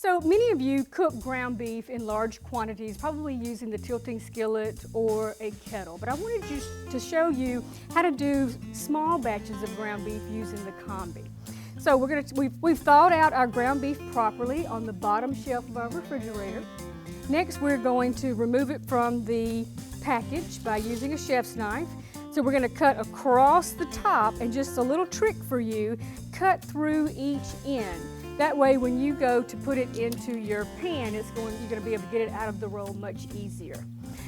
So many of you cook ground beef in large quantities, probably using the tilting skillet or a kettle. But I wanted to show you how to do small batches of ground beef using the Combi. So we've thawed out our ground beef properly on the bottom shelf of our refrigerator. Next, we're going to remove it from the package by using a chef's knife. So we're going to cut across the top, and just a little trick for you, cut through each end. That way when you go to put it into your pan, you're going to be able to get it out of the roll much easier.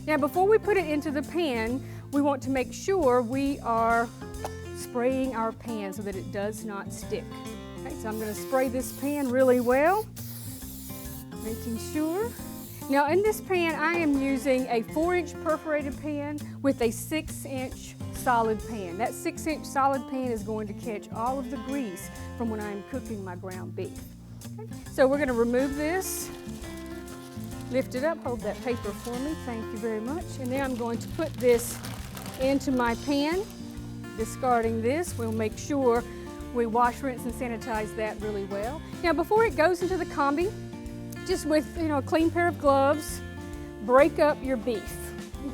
Now before we put it into the pan, we want to make sure we are spraying our pan so that it does not stick. Okay, so I'm going to spray this pan really well, making sure. Now in this pan, I am using a 4-inch perforated pan with a 6-inch solid pan. That 6-inch solid pan is going to catch all of the grease from when I'm cooking my ground beef. Okay. So we're going to remove this, lift it up, hold that paper for me, thank you very much. And then I'm going to put this into my pan, discarding this. We'll make sure we wash, rinse, and sanitize that really well. Now before it goes into the Combi, just with a clean pair of gloves, break up your beef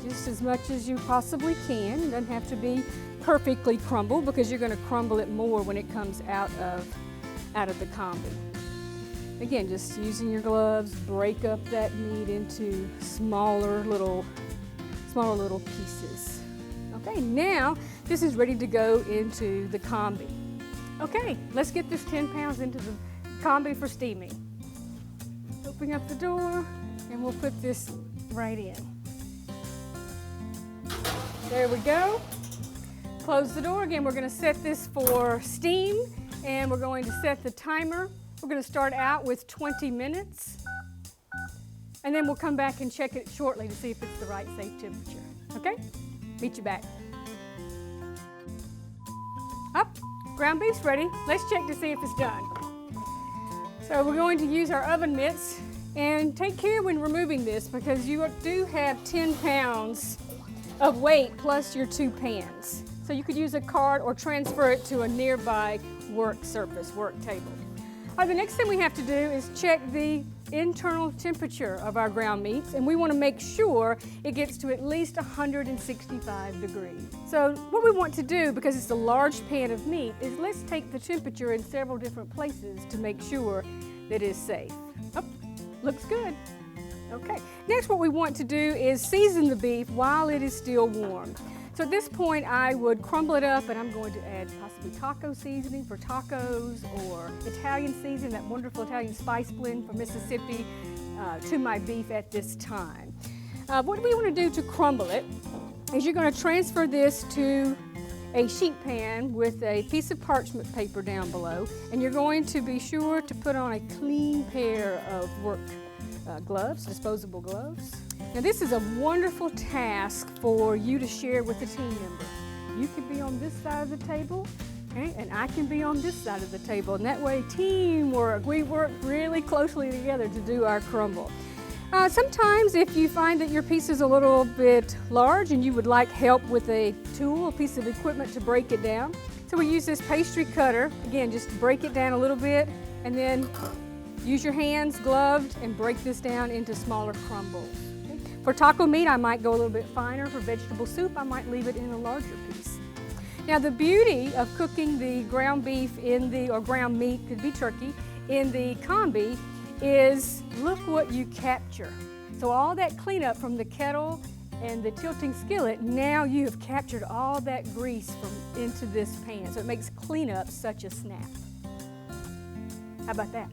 just as much as you possibly can. It doesn't have to be perfectly crumbled because you're going to crumble it more when it comes out of the Combi. Again, just using your gloves, break up that meat into smaller little pieces. Okay, now this is ready to go into the Combi. Okay, let's get this 10 pounds into the Combi for steaming. Open up the door and we'll put this right in. There we go. Close the door. Again, we're going to set this for steam and we're going to set the timer. We're going to start out with 20 minutes and then we'll come back and check it shortly to see if it's the right safe temperature. Okay? Meet you back. Up. Ground beef's ready. Let's check to see if it's done. So we're going to use our oven mitts, and take care when removing this because you do have 10 pounds of weight plus your 2 pans. So you could use a cart or transfer it to a nearby work surface, work table. The next thing we have to do is check the internal temperature of our ground meats, and we want to make sure it gets to at least 165 degrees. So what we want to do, because it's a large pan of meat, is let's take the temperature in several different places to make sure that it's safe. Oh, looks good. Okay, next what we want to do is season the beef while it is still warm. So at this point I would crumble it up and I'm going to add possibly taco seasoning for tacos or Italian seasoning, that wonderful Italian spice blend from Mississippi, to my beef at this time. What we want to do to crumble it is you're going to transfer this to a sheet pan with a piece of parchment paper down below, and you're going to be sure to put on a clean pair of work gloves, disposable gloves. Now this is a wonderful task for you to share with a team member. You can be on this side of the table, okay, and I can be on this side of the table, and that way teamwork, we work really closely together to do our crumble. Sometimes if you find that your piece is a little bit large and you would like help with a tool, a piece of equipment to break it down, so we use this pastry cutter. Again, just break it down a little bit and then use your hands, gloved, and break this down into smaller crumbles. Okay? For taco meat, I might go a little bit finer. For vegetable soup, I might leave it in a larger piece. Now the beauty of cooking the ground beef or ground meat, could be turkey, in the Combi is look what you capture. So all that cleanup from the kettle and the tilting skillet, now you have captured all that grease into this pan. So it makes cleanup such a snap. How about that?